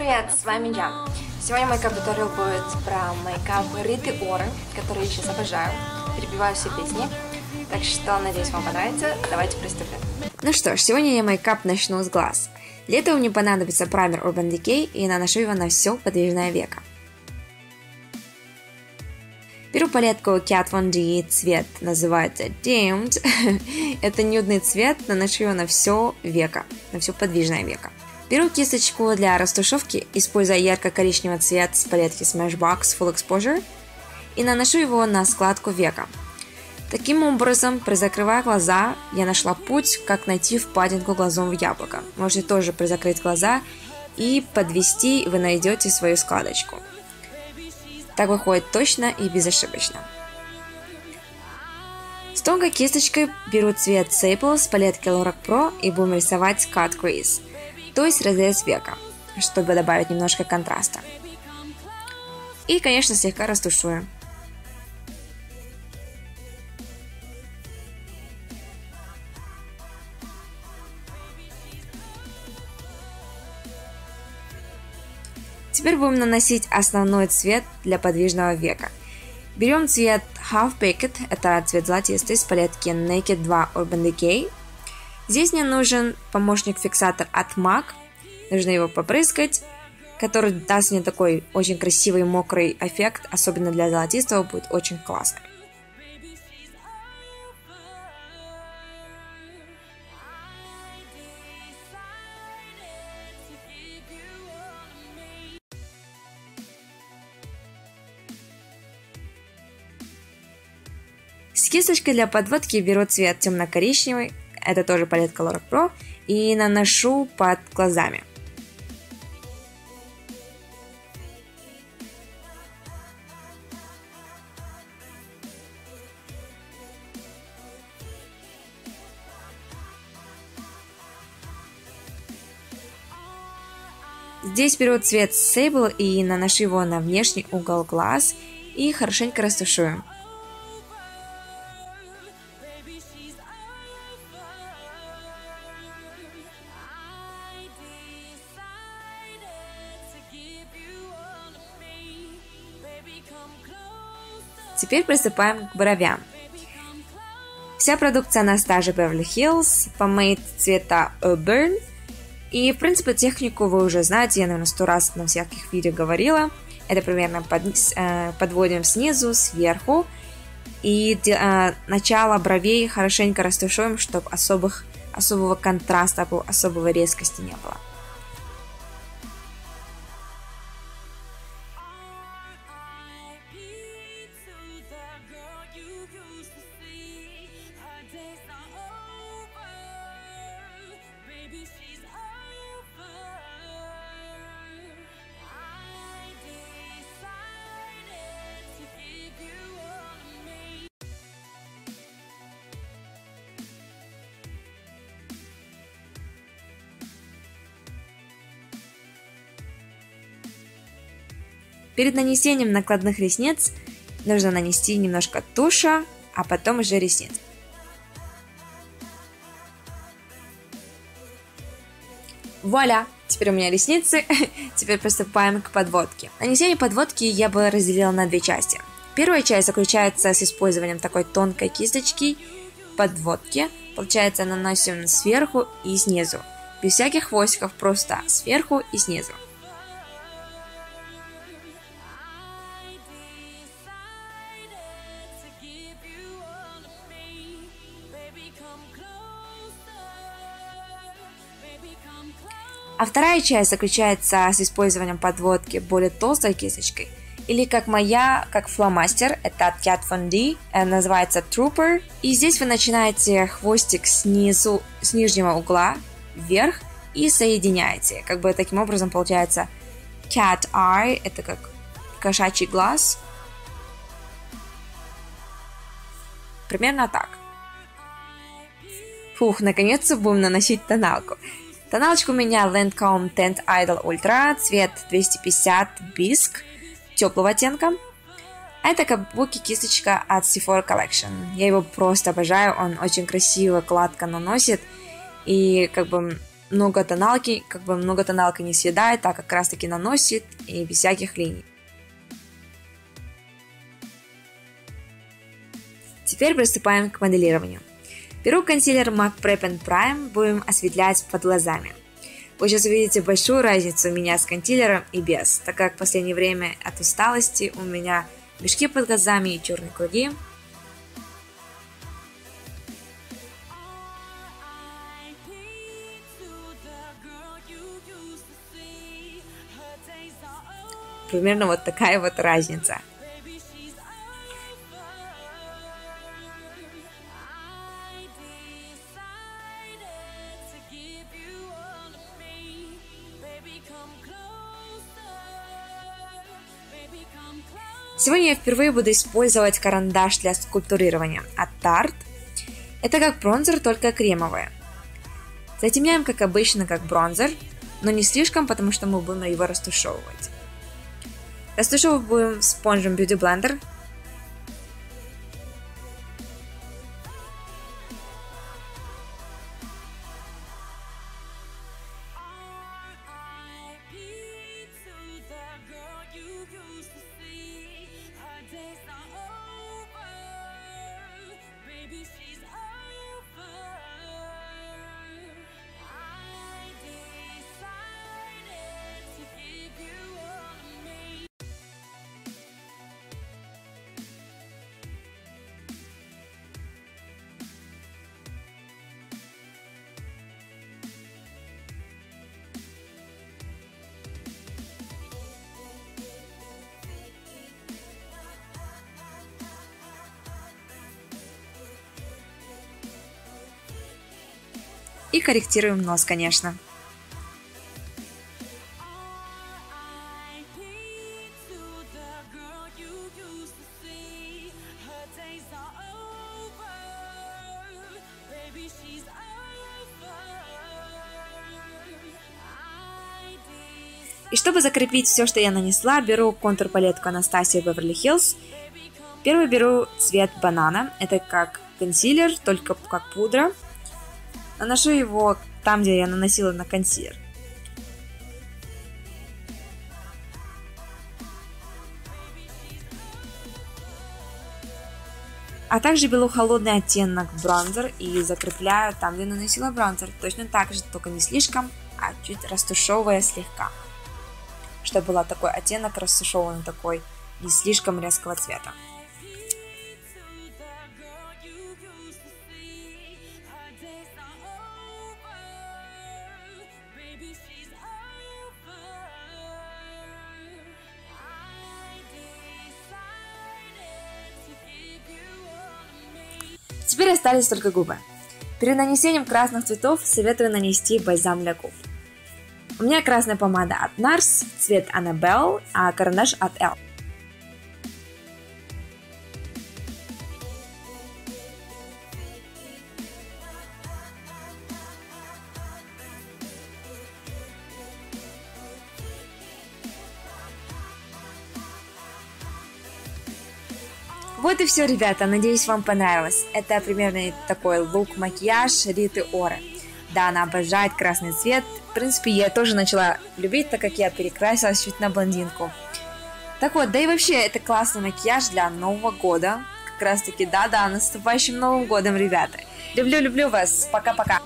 привет, с вами Джан. Сегодня мой туториал будет про мейкап Риты Ора, который я сейчас обожаю. Перебиваю все песни, так что надеюсь вам понравится. Давайте приступим. Ну что ж, сегодня я мейкап начну с глаз. Для этого мне понадобится праймер Urban Decay и наношу его на все подвижное веко. Беру палетку Kat Von D, цвет называется Dimmed. Это нюдный цвет, наношу его на все веко, на все подвижное веко. Беру кисточку для растушевки, используя ярко-коричневый цвет с палетки Smashbox Full Exposure, и наношу его на складку века. Таким образом, призакрывая глаза, я нашла путь, как найти впадинку глазом в яблоко. Можете тоже призакрыть глаза и подвести, вы найдете свою складочку. Так выходит точно и безошибочно. С тонкой кисточкой беру цвет Sable с палетки Lorac Pro и будем рисовать Cut Crease, то есть разрез века, чтобы добавить немножко контраста. И, конечно, слегка растушую. Теперь будем наносить основной цвет для подвижного века. Берем цвет Half Baked, это цвет золотистый, с палетки Naked 2 Urban Decay. Здесь мне нужен помощник-фиксатор от MAC, нужно его попрыскать, который даст мне такой очень красивый мокрый эффект, особенно для золотистого будет очень классно. С кисточкой для подводки беру цвет темно-коричневый, это тоже палетка Lorac Pro, и наношу под глазами. Здесь беру цвет Sable и наношу его на внешний угол глаз и хорошенько растушую. Теперь приступаем к бровям. Вся продукция на стаже Beverly Hills, помейд цвета Auburn. И, в принципе, технику вы уже знаете, я, наверное, 100 раз на всяких видео говорила. Это примерно подводим снизу, сверху. И начало бровей хорошенько растушуем, чтобы особого контраста, особого резкости не было. Перед нанесением накладных ресниц нужно нанести немножко туша, а потом уже ресниц. Вуаля! Теперь у меня ресницы. Теперь приступаем к подводке. Нанесение подводки я бы разделила на две части. Первая часть заключается с использованием такой тонкой кисточки подводки. Получается, наносим сверху и снизу. Без всяких хвостиков, просто сверху и снизу. А вторая часть заключается с использованием подводки более толстой кисточкой, или как моя, как фломастер, это от Kat Von D, называется Trooper. И здесь вы начинаете хвостик снизу, с нижнего угла вверх и соединяете. Как бы таким образом получается Cat Eye, это как кошачий глаз. Примерно так. Фух, наконец-то будем наносить тоналку. Тоналочка у меня Lancome Tint Idol Ultra, цвет 250 Bisque, теплого оттенка. А это кабуки кисточка от Sephora Collection. Я его просто обожаю, он очень красиво, гладко наносит. И как бы многотоналки, как бы многотоналка не съедает, а как раз таки наносит и без всяких линий. Теперь приступаем к моделированию. Беру консилер MAC Prep Prime, будем осветлять под глазами. Вы сейчас увидите большую разницу у меня с консилером и без, так как в последнее время от усталости у меня мешки под глазами и черные круги. Примерно вот такая вот разница. Сегодня я впервые буду использовать карандаш для скульптурирования от Tarte. Это как бронзер, только кремовый. Затемняем, как обычно, как бронзер, но не слишком, потому что мы будем его растушевывать. Растушевывать будем спонжем Beauty Blender. И корректируем нос, конечно. И чтобы закрепить все, что я нанесла, беру контур-палетку Anastasia Beverly Hills. Первый беру цвет банана. Это как консилер, только как пудра. Наношу его там, где я наносила на консилер. А также беру холодный оттенок бронзер и закрепляю там, где наносила бронзер. Точно так же, только не слишком, а чуть растушевывая слегка. Чтобы был такой оттенок растушеванный, такой не слишком резкого цвета. Теперь остались только губы. Перед нанесением красных цветов советую нанести бальзам для губ. У меня красная помада от NARS, цвет Annabelle, а карандаш от Elle. Вот и все, ребята, надеюсь, вам понравилось. Это примерно такой лук-макияж Риты Ора. Да, она обожает красный цвет. В принципе, я тоже начала любить, так как я перекрасилась чуть на блондинку. Так вот, да и вообще, это классный макияж для Нового года. Как раз таки, да-да, наступающим Новым годом, ребята. Люблю вас. Пока-пока.